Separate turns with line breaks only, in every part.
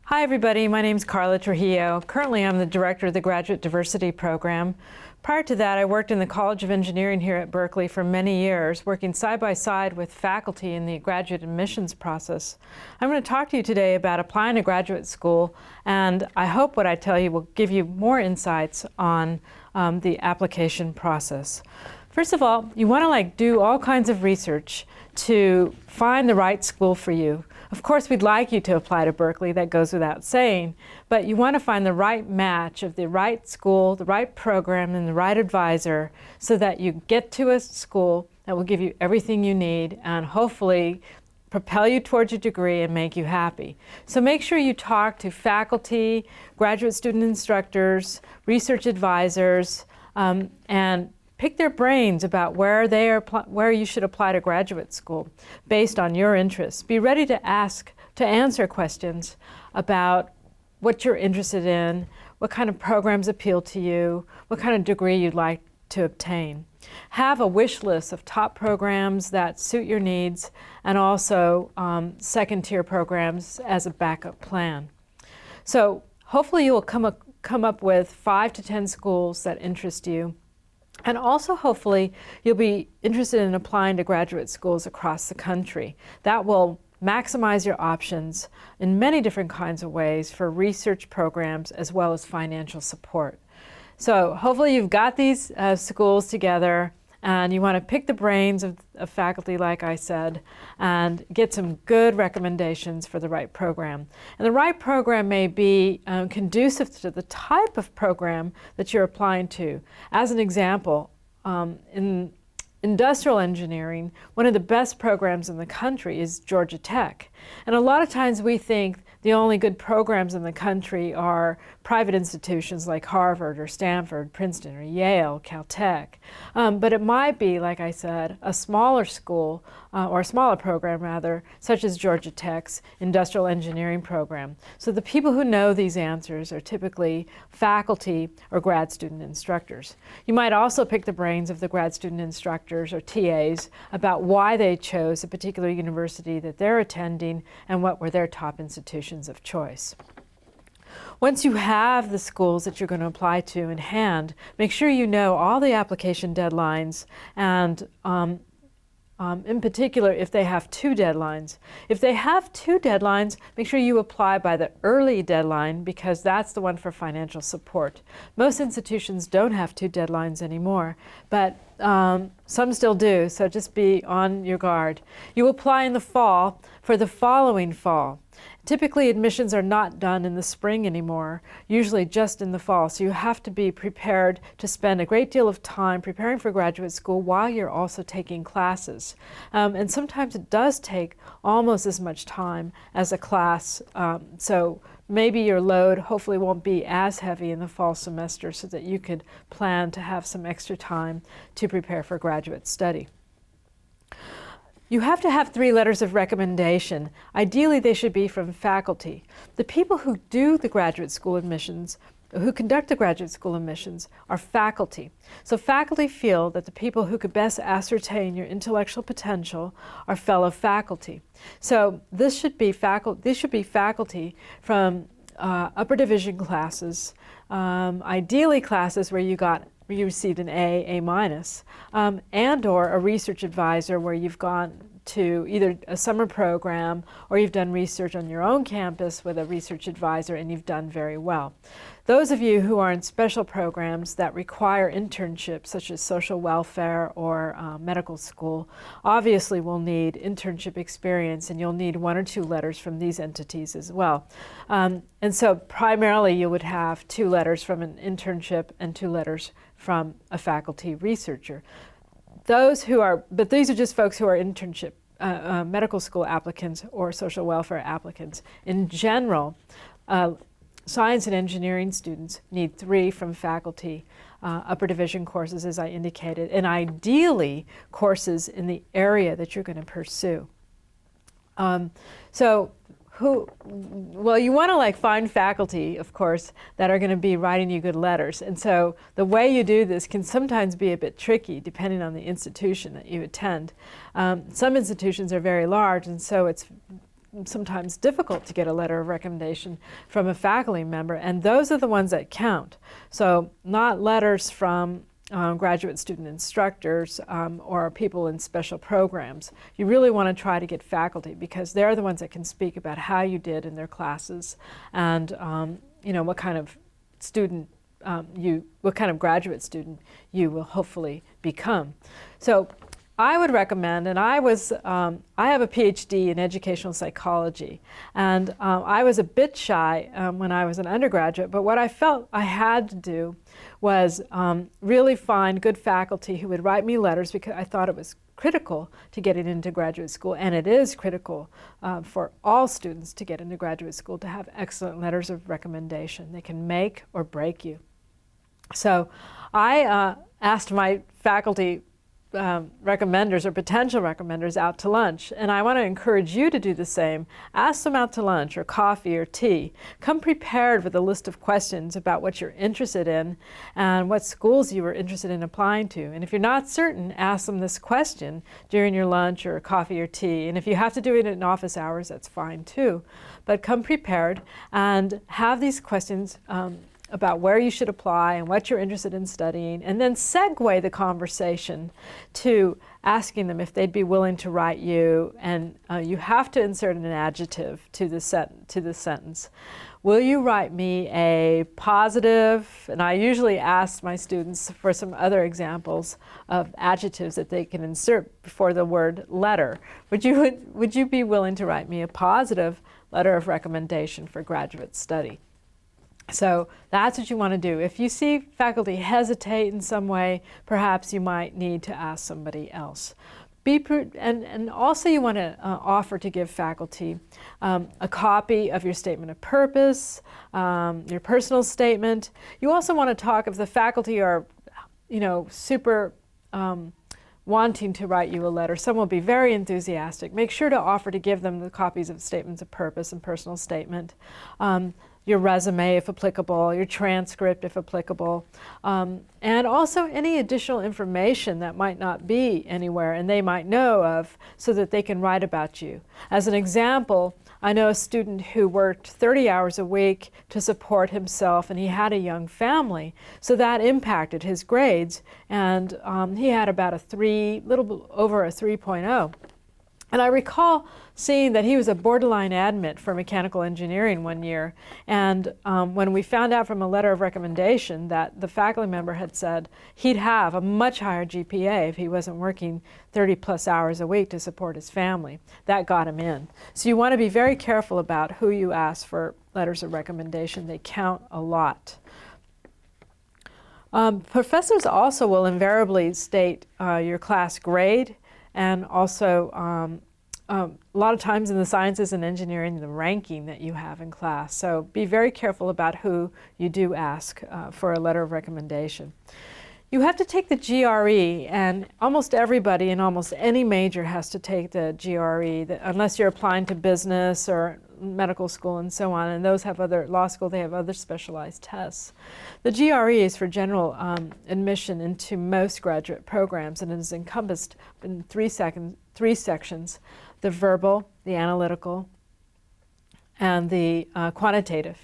Hi everybody, my name is Carla Trujillo. Currently I'm the director of the Graduate Diversity Program. Prior to that, I worked in the College of Engineering here at Berkeley for many years, working side by side with faculty in the graduate admissions process. I'm going to talk to you today about applying to graduate school, and I hope what I tell you will give you more insights on the application process. First of all, you want to do all kinds of research to find the right school for you. Of course, we'd like you to apply to Berkeley, that goes without saying, but you want to find the right match of the right school, the right program, and the right advisor so that you get to a school that will give you everything you need and hopefully propel you towards your degree and make you happy. So make sure you talk to faculty, graduate student instructors, research advisors, and pick their brains about where you should apply to graduate school based on your interests. Be ready to answer questions about what you're interested in, what kind of programs appeal to you, what kind of degree you'd like to obtain. Have a wish list of top programs that suit your needs and also second-tier programs as a backup plan. So hopefully you will come up with 5 to 10 schools that interest you. And also, hopefully, you'll be interested in applying to graduate schools across the country. That will maximize your options in many different kinds of ways for research programs as well as financial support. So hopefully you've got these schools together, and you want to pick the brains of faculty, like I said, and get some good recommendations for the right program. And the right program may be conducive to the type of program that you're applying to. As an example, in industrial engineering, one of the best programs in the country is Georgia Tech. And a lot of times we think the only good programs in the country are private institutions like Harvard or Stanford, Princeton or Yale, Caltech. But it might be, like I said, a smaller school or a smaller program rather, such as Georgia Tech's industrial engineering program. So the people who know these answers are typically faculty or grad student instructors. You might also pick the brains of the grad student instructors or TAs about why they chose a particular university that they're attending and what were their top institutions of choice. Once you have the schools that you're going to apply to in hand, make sure you know all the application deadlines and in particular if they have 2 deadlines. If they have 2 deadlines, make sure you apply by the early deadline because that's the one for financial support. Most institutions don't have 2 deadlines anymore, but some still do, so just be on your guard. You apply in the fall for the following fall. Typically, admissions are not done in the spring anymore, usually just in the fall. So you have to be prepared to spend a great deal of time preparing for graduate school while you're also taking classes. And sometimes it does take almost as much time as a class. So maybe your load hopefully won't be as heavy in the fall semester so that you could plan to have some extra time to prepare for graduate study. You have to have 3 letters of recommendation. Ideally, they should be from faculty. The people who do the graduate school admissions, who conduct the graduate school admissions, are faculty. So faculty feel that the people who could best ascertain your intellectual potential are fellow faculty. So these should be faculty from upper division classes, ideally classes where you received an A minus, and or a research advisor where you've gone to either a summer program or you've done research on your own campus with a research advisor and you've done very well. Those of you who are in special programs that require internships, such as social welfare or medical school, obviously will need internship experience, and you'll need 1 or 2 letters from these entities as well. And so primarily you would have 2 letters from an internship and 2 letters from a faculty researcher. But these are just folks who are internship, medical school applicants or social welfare applicants. In general, science and engineering students need 3 from faculty, upper division courses as I indicated, and ideally courses in the area that you're going to pursue. Well, you want to find faculty, of course, that are going to be writing you good letters. And so the way you do this can sometimes be a bit tricky depending on the institution that you attend. Some institutions are very large, and so it's sometimes difficult to get a letter of recommendation from a faculty member, and those are the ones that count. So not letters from graduate student instructors or people in special programs. You really want to try to get faculty because they're the ones that can speak about how you did in their classes and what kind of student what kind of graduate student you will hopefully become. So I would recommend, and I have a PhD in educational psychology, and I was a bit shy when I was an undergraduate, but what I felt I had to do was really find good faculty who would write me letters because I thought it was critical to getting into graduate school, and it is critical for all students to get into graduate school to have excellent letters of recommendation. They can make or break you. So I asked my faculty recommenders or potential recommenders out to lunch, and I want to encourage you to do the same. Ask them out to lunch or coffee or tea. Come prepared with a list of questions about what you're interested in and what schools you are interested in applying to. And if you're not certain, ask them this question during your lunch or coffee or tea. And if you have to do it in office hours, that's fine too. But come prepared and have these questions about where you should apply and what you're interested in studying, and then segue the conversation to asking them if they'd be willing to write you, and you have to insert an adjective to the sentence. Will you write me a positive? And I usually ask my students for some other examples of adjectives that they can insert before the word letter. Would you be willing to write me a positive letter of recommendation for graduate study? So that's what you want to do. If you see faculty hesitate in some way, perhaps you might need to ask somebody else. And also you want to offer to give faculty a copy of your statement of purpose, your personal statement. You also want to talk if the faculty are, super wanting to write you a letter. Some will be very enthusiastic. Make sure to offer to give them the copies of statements of purpose and personal statement. Your resume if applicable, your transcript if applicable, and also any additional information that might not be anywhere and they might know of so that they can write about you. As an example, I know a student who worked 30 hours a week to support himself, and he had a young family, so that impacted his grades, and he had about little bit over a 3.0. And I recall seeing that he was a borderline admit for mechanical engineering one year. And when we found out from a letter of recommendation that the faculty member had said he'd have a much higher GPA if he wasn't working 30 plus hours a week to support his family, that got him in. So you want to be very careful about who you ask for letters of recommendation. They count a lot. Professors also will invariably state your class grade, and also a lot of times in the sciences and engineering, the ranking that you have in class. So be very careful about who you do ask for a letter of recommendation. You have to take the GRE, and almost everybody in almost any major has to take the GRE, unless you're applying to business or medical school and so on, and those have law school, they have other specialized tests. The GRE is for general admission into most graduate programs, and it is encompassed in three sections: the verbal, the analytical, and the quantitative.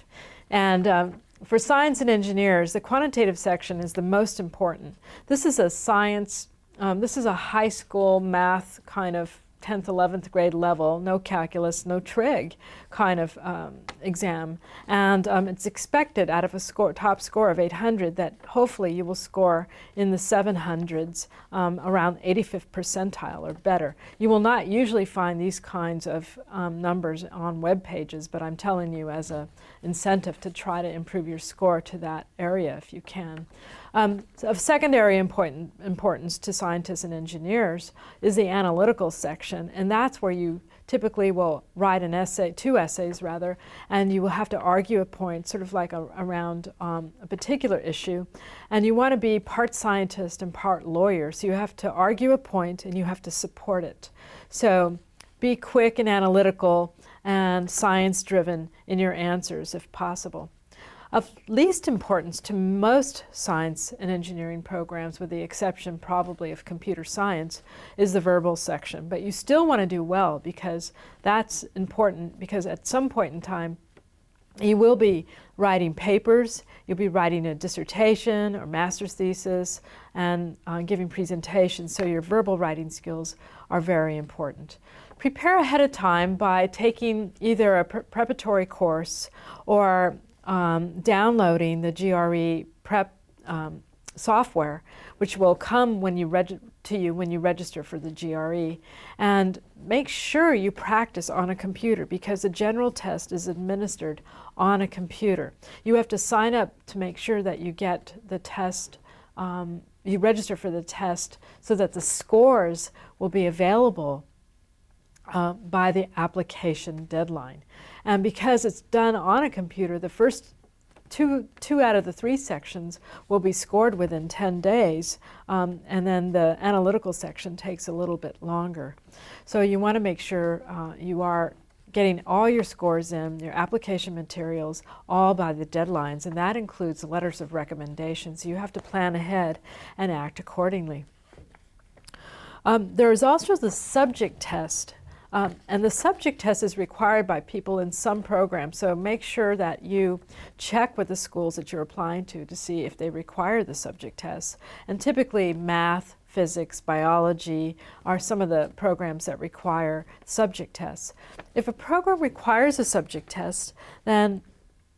And for science and engineers, the quantitative section is the most important. This is a science, this is a high school math kind of 10th, 11th grade level, no calculus, no trig kind of exam. And it's expected out of a top score of 800 that hopefully you will score in the 700s, around 85th percentile or better. You will not usually find these kinds of numbers on web pages, but I'm telling you as an incentive to try to improve your score to that area if you can. Of secondary importance to scientists and engineers is the analytical section, and that's where you typically will write an essay, 2 essays rather, and you will have to argue a point sort of like around a particular issue, and you want to be part scientist and part lawyer, so you have to argue a point and you have to support it. So be quick and analytical and science-driven in your answers if possible. Of least importance to most science and engineering programs, with the exception probably of computer science, is the verbal section. But you still want to do well, because that's important, because at some point in time you will be writing papers, you'll be writing a dissertation or master's thesis, and giving presentations, so your verbal writing skills are very important. Prepare ahead of time by taking either a preparatory course or downloading the GRE prep software, which will come when you register for the GRE. And make sure you practice on a computer, because the general test is administered on a computer. You have to sign up to make sure that you get the test, you register for the test, so that the scores will be available by the application deadline. And because it's done on a computer, the first two out of the 3 sections will be scored within 10 days, and then the analytical section takes a little bit longer. So you want to make sure you are getting all your scores in, your application materials, all by the deadlines, and that includes letters of recommendation. So you have to plan ahead and act accordingly. There is also the subject test. And the subject test is required by people in some programs, so make sure that you check with the schools that you're applying to see if they require the subject test. And typically math, physics, biology are some of the programs that require subject tests. If a program requires a subject test, then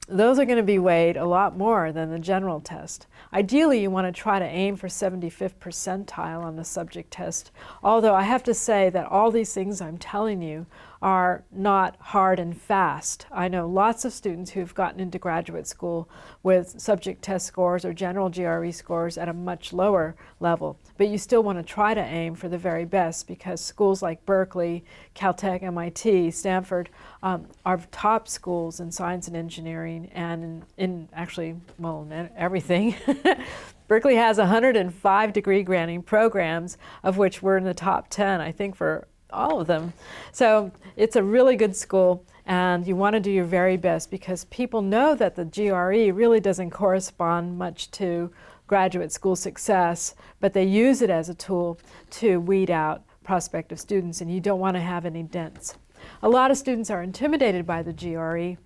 those are going to be weighed a lot more than the general test. Ideally, you want to try to aim for 75th percentile on the subject test, although I have to say that all these things I'm telling you are not hard and fast. I know lots of students who've gotten into graduate school with subject test scores or general GRE scores at a much lower level, but you still want to try to aim for the very best, because schools like Berkeley, Caltech, MIT, Stanford are top schools in science and engineering, and in actually, well, in everything. Berkeley has 105 degree granting programs, of which we're in the top 10, I think, for all of them. So it's a really good school, and you want to do your very best, because people know that the GRE really doesn't correspond much to graduate school success, but they use it as a tool to weed out prospective students, and you don't want to have any dents. A lot of students are intimidated by the GRE.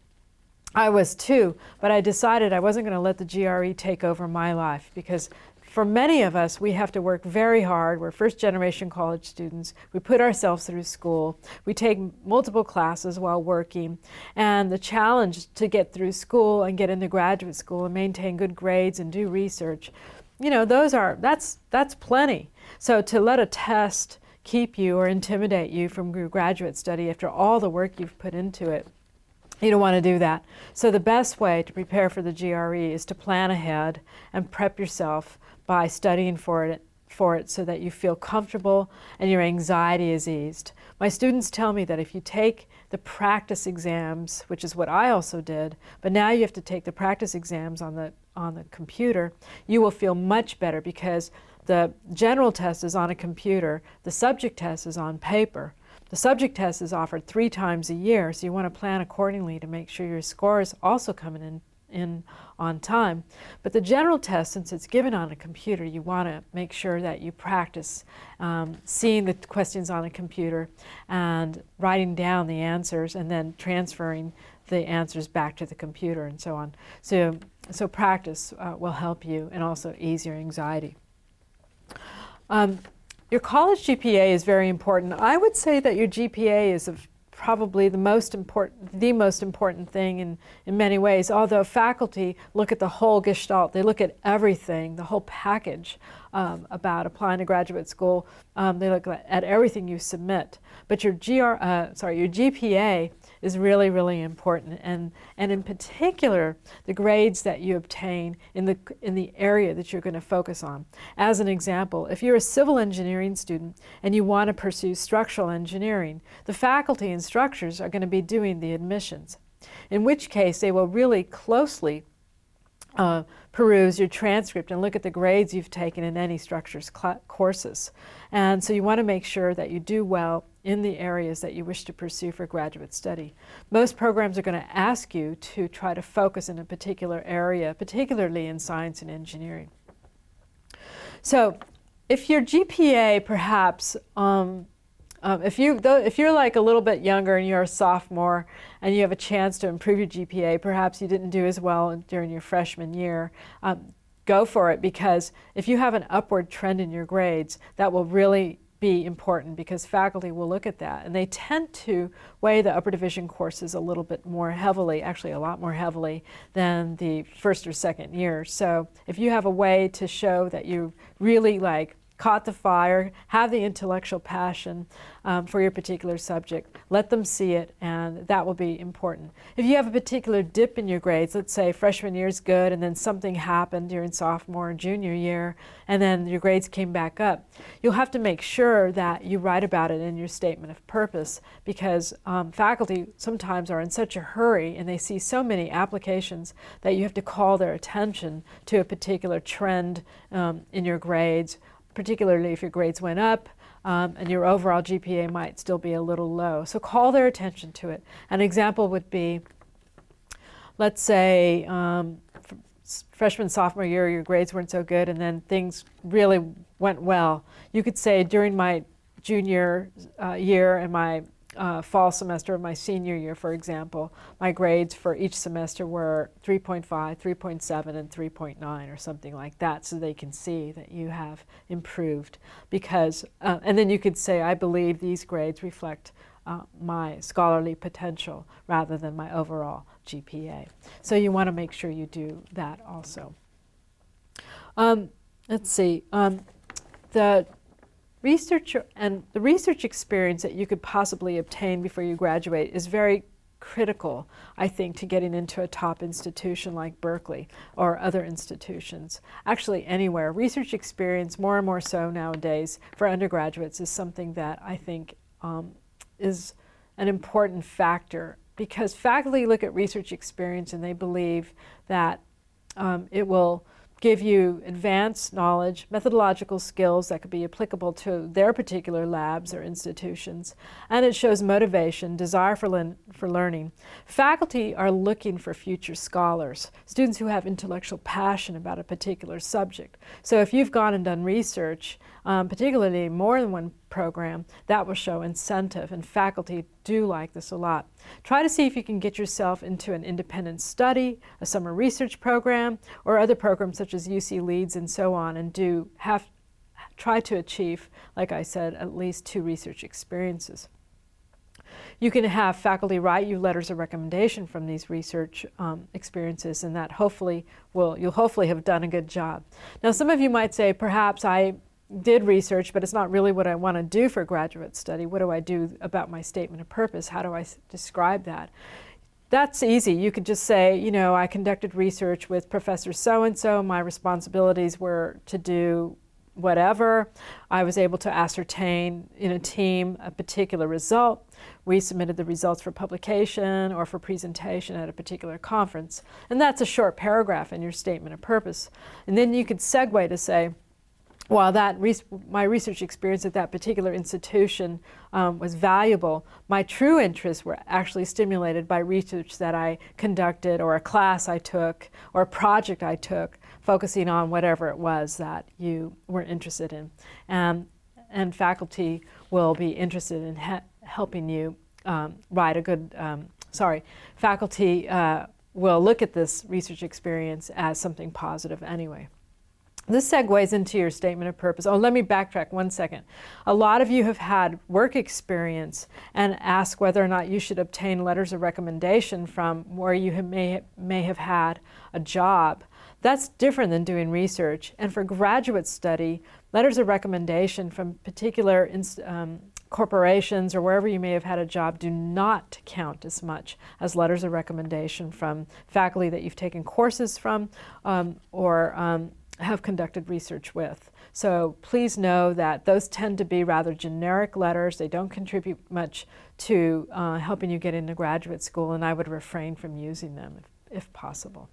I was too, but I decided I wasn't going to let the GRE take over my life, because for many of us, we have to work very hard. We're first-generation college students. We put ourselves through school. We take multiple classes while working. And the challenge to get through school and get into graduate school and maintain good grades and do research, you know, that's plenty. So to let a test keep you or intimidate you from your graduate study after all the work you've put into it, you don't want to do that. So the best way to prepare for the GRE is to plan ahead and prep yourself by studying for it so that you feel comfortable and your anxiety is eased. My students tell me that if you take the practice exams, which is what I also did, but now you have to take the practice exams on the computer, you will feel much better, because the general test is on a computer, the subject test is on paper. The subject test is offered 3 times a year, so you want to plan accordingly to make sure your score is also coming in on time. But the general test, since it's given on a computer, you want to make sure that you practice seeing the questions on a computer and writing down the answers and then transferring the answers back to the computer and so on. So practice will help you and also ease your anxiety. Your college GPA is very important. I would say that your GPA is probably the most important thing in many ways, although faculty look at the whole gestalt. They look at everything, the whole package about applying to graduate school. They look at everything you submit. But your GPA is really, really important, and in particular, the grades that you obtain in the area that you're going to focus on. As an example, if you're a civil engineering student and you want to pursue structural engineering, the faculty and structures are going to be doing the admissions, in which case they will really closely peruse your transcript and look at the grades you've taken in any structures courses. And so you want to make sure that you do well in the areas that you wish to pursue for graduate study. Most programs are going to ask you to try to focus in a particular area, particularly in science and engineering. So if your GPA perhaps, if you're like a little bit younger and you're a sophomore and you have a chance to improve your GPA, perhaps you didn't do as well during your freshman year, go for it, because if you have an upward trend in your grades, that will really be important, because faculty will look at that, and they tend to weigh the upper division courses a little bit more heavily, actually a lot more heavily than the first or second year. So if you have a way to show that you really caught the fire, have the intellectual passion for your particular subject, let them see it, and that will be important. If you have a particular dip in your grades, let's say freshman year is good and then something happened during sophomore and junior year and then your grades came back up, you'll have to make sure that you write about it in your statement of purpose, because faculty sometimes are in such a hurry and they see so many applications that you have to call their attention to a particular trend in your grades, particularly if your grades went up and your overall GPA might still be a little low. So call their attention to it. An example would be, let's say freshman, sophomore year, your grades weren't so good and then things really went well. You could say, during my junior year and my fall semester of my senior year, for example, my grades for each semester were 3.5, 3.7, and 3.9 or something like that, so they can see that you have improved. Because, and then you could say, I believe these grades reflect my scholarly potential rather than my overall GPA. So you want to make sure you do that also. Let's see. The research experience that you could possibly obtain before you graduate is very critical, I think, to getting into a top institution like Berkeley or other institutions. Actually, anywhere. Research experience, more and more so nowadays, for undergraduates is something that I think is an important factor, because faculty look at research experience and they believe that it will give you advanced knowledge, methodological skills that could be applicable to their particular labs or institutions, and it shows motivation, desire for learning. Faculty are looking for future scholars, students who have intellectual passion about a particular subject. So if you've gone and done research, particularly more than one program, that will show incentive, and faculty do like this a lot. Try to see if you can get yourself into an independent study, a summer research program, or other programs such as UC Leads and so on, and try to achieve, like I said, at least 2 research experiences. You can have faculty write you letters of recommendation from these research experiences, and that you'll hopefully have done a good job. Now, some of you might say, perhaps I did research, but it's not really what I want to do for graduate study. What do I do about my statement of purpose? How do I describe that? That's easy. You could just say, you know, I conducted research with Professor so-and-so. My responsibilities were to do whatever. I was able to ascertain in a team a particular result. We submitted the results for publication or for presentation at a particular conference. And that's a short paragraph in your statement of purpose. And then you could segue to say, while my research experience at that particular institution was valuable, my true interests were actually stimulated by research that I conducted, or a class I took, or a project I took, focusing on whatever it was that you were interested in. And faculty will be interested in helping you write a good, faculty will look at this research experience as something positive anyway. This segues into your statement of purpose. Oh, let me backtrack 1 second. A lot of you have had work experience and ask whether or not you should obtain letters of recommendation from where you may have had a job. That's different than doing research. And for graduate study, letters of recommendation from particular corporations or wherever you may have had a job do not count as much as letters of recommendation from faculty that you've taken courses from or have conducted research with. So please know that those tend to be rather generic letters. They don't contribute much to helping you get into graduate school, and I would refrain from using them if possible.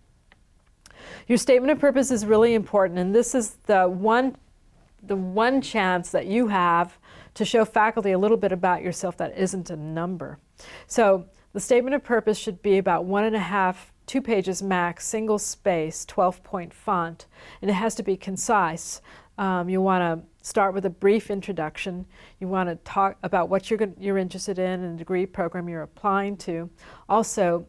Your statement of purpose is really important, and this is the one chance that you have to show faculty a little bit about yourself that isn't a number. So the statement of purpose should be about 1.5, 2 pages max, single space, 12-point font, and it has to be concise. You want to start with a brief introduction. You want to talk about what you're interested in and the degree program you're applying to. Also,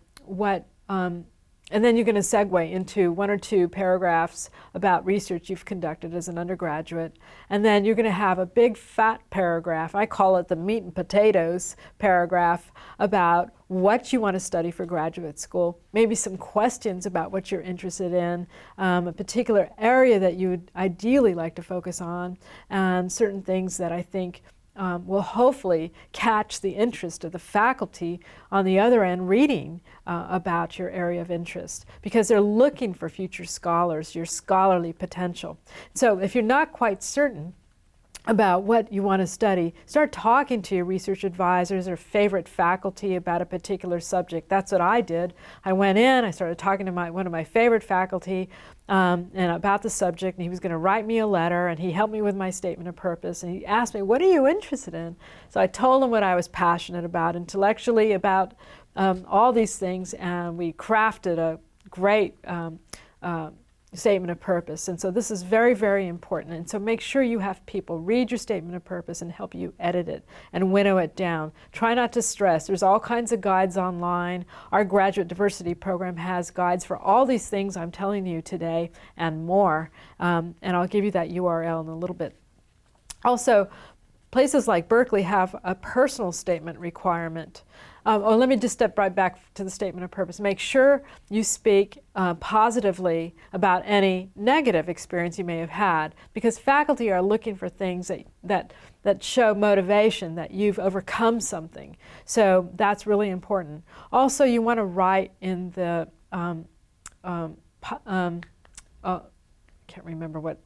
and then you're going to segue into 1 or 2 paragraphs about research you've conducted as an undergraduate. And then you're going to have a big fat paragraph, I call it the meat and potatoes paragraph, about what you want to study for graduate school, maybe some questions about what you're interested in, a particular area that you would ideally like to focus on, and certain things that I think will hopefully catch the interest of the faculty on the other end reading about your area of interest, because they're looking for future scholars, your scholarly potential. So if you're not quite certain about what you want to study, start talking to your research advisors or favorite faculty about a particular subject. That's what I did. I went in, I started talking to one of my favorite faculty and about the subject, and he was going to write me a letter, and he helped me with my statement of purpose, and he asked me, what are you interested in? So I told him what I was passionate about, intellectually, about all these things, and we crafted a great statement of purpose. And so this is very, very important. And so make sure you have people read your statement of purpose and help you edit it and winnow it down. Try not to stress. There's all kinds of guides online. Our graduate diversity program has guides for all these things I'm telling you today and more. And I'll give you that URL in a little bit. Also, places like Berkeley have a personal statement requirement. Let me just step right back to the statement of purpose. Make sure you speak positively about any negative experience you may have had, because faculty are looking for things that show motivation, that you've overcome something. So that's really important. Also, you want to write in the, can't remember what,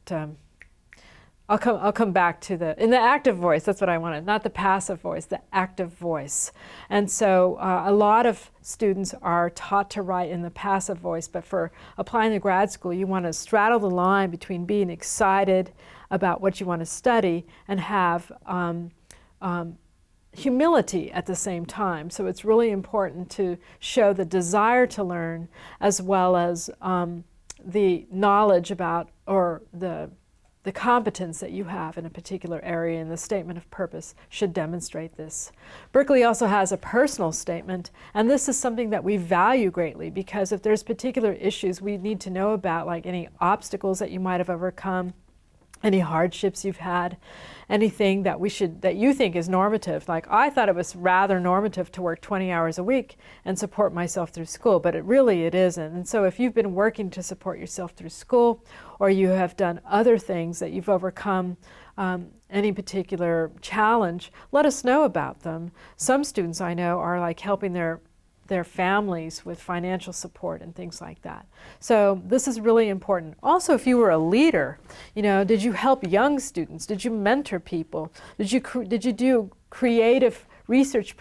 I'll come back to in the active voice. That's what I wanted, not the passive voice, the active voice. And so a lot of students are taught to write in the passive voice, but for applying to grad school, you want to straddle the line between being excited about what you want to study and have humility at the same time. So it's really important to show the desire to learn, as well as the knowledge about, or the competence that you have in a particular area, and the statement of purpose should demonstrate this. Berkeley also has a personal statement, and this is something that we value greatly, because if there's particular issues we need to know about, like any obstacles that you might have overcome, any hardships you've had, anything that you think is normative. Like, I thought it was rather normative to work 20 hours a week and support myself through school, but it isn't. And so if you've been working to support yourself through school, or you have done other things that you've overcome any particular challenge, let us know about them. Some students I know are like helping their families with financial support and things like that. So this is really important. Also, if you were a leader, did you help young students? Did you mentor people? Did you do creative research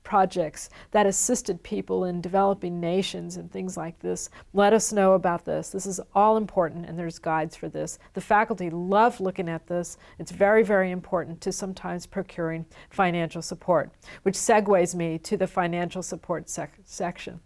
projects that assisted people in developing nations and things like this? Let us know about this. This is all important, and there's guides for this. The faculty love looking at this. It's very, very important to sometimes procuring financial support, which segues me to the financial support section.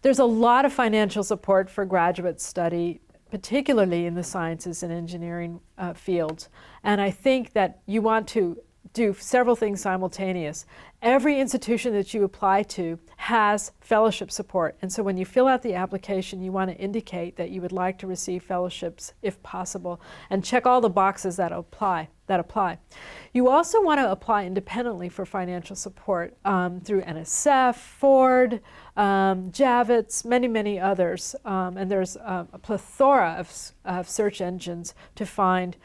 There's a lot of financial support for graduate study, particularly in the sciences and engineering fields. And I think that you want to do several things simultaneous. Every institution that you apply to has fellowship support, and so when you fill out the application, you want to indicate that you would like to receive fellowships if possible, and check all the boxes that apply. You also want to apply independently for financial support through NSF, Ford, Javits, many others, and there's a plethora of search engines to find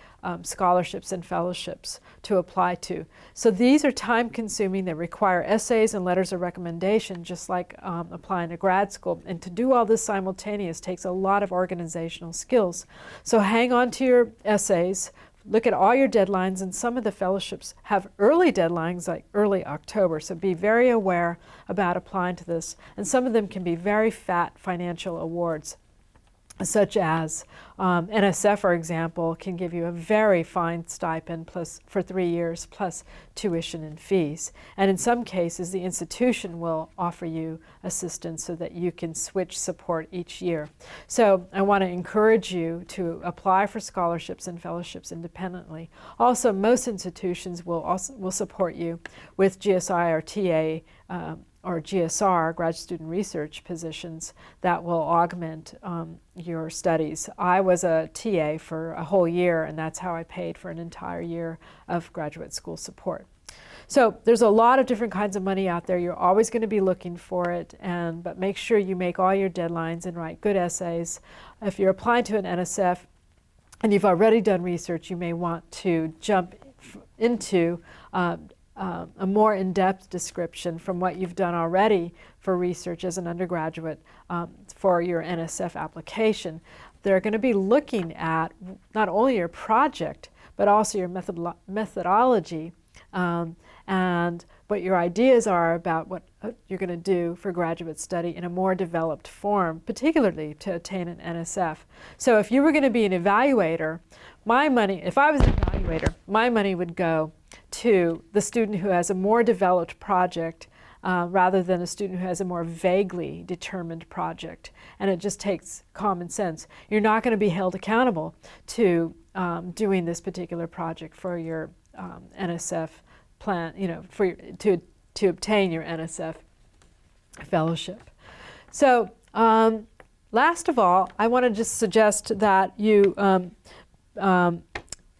scholarships and fellowships to apply to. So these are time-consuming. They require essays and letters of recommendation, just like applying to grad school. And to do all this simultaneous takes a lot of organizational skills. So hang on to your essays, look at all your deadlines, and some of the fellowships have early deadlines, like early October, so be very aware about applying to this. And some of them can be very fat financial awards. such as NSF, for example, can give you a very fine stipend for 3 years plus tuition and fees. And in some cases, the institution will offer you assistance so that you can switch support each year. So I want to encourage you to apply for scholarships and fellowships independently. Also, most institutions will support you with GSI or TA or GSR, grad student research positions that will augment your studies. I was a TA for a whole year, and that's how I paid for an entire year of graduate school support. So there's a lot of different kinds of money out there. You're always going to be looking for it, but make sure you make all your deadlines and write good essays. If you're applying to an NSF and you've already done research, you may want to jump into a more in-depth description from what you've done already for research as an undergraduate for your NSF application. They're going to be looking at not only your project, but also your methodology and what your ideas are about what you're going to do for graduate study in a more developed form, particularly to attain an NSF. So if you were going to be an evaluator, if I was an evaluator, my money would go to the student who has a more developed project rather than a student who has a more vaguely determined project. And it just takes common sense. You're not going to be held accountable to doing this particular project for your NSF plan, to obtain your NSF fellowship. So last of all, I want to just suggest that you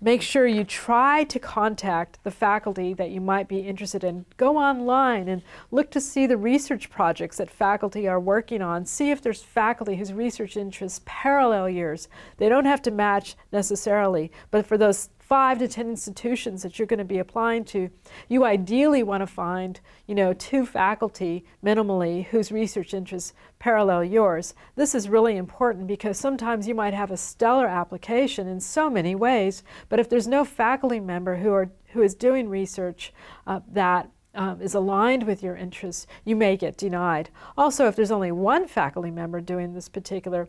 make sure you try to contact the faculty that you might be interested in. Go online and look to see the research projects that faculty are working on. See if there's faculty whose research interests parallel yours. They don't have to match necessarily, but for those 5 to 10 institutions that you're going to be applying to, you ideally want to find, 2 faculty minimally whose research interests parallel yours. This is really important because sometimes you might have a stellar application in so many ways, but if there's no faculty member who is doing research that is aligned with your interests, you may get denied. Also, if there's only one faculty member doing this particular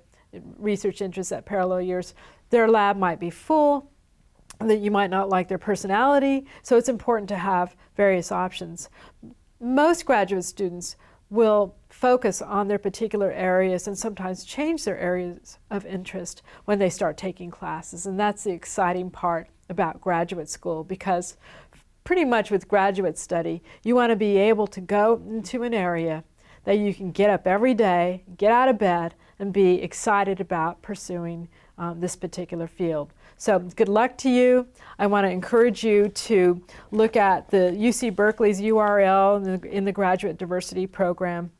research interest that parallel yours, their lab might be full, that you might not like their personality, so it's important to have various options. Most graduate students will focus on their particular areas and sometimes change their areas of interest when they start taking classes, and that's the exciting part about graduate school, because pretty much with graduate study, you want to be able to go into an area that you can get up every day, get out of bed, and be excited about pursuing this particular field. So good luck to you. I want to encourage you to look at the UC Berkeley's URL in the Graduate Diversity Program,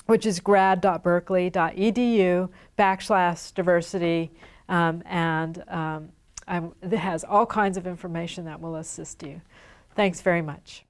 which is grad.berkeley.edu/diversity, it has all kinds of information that will assist you. Thanks very much.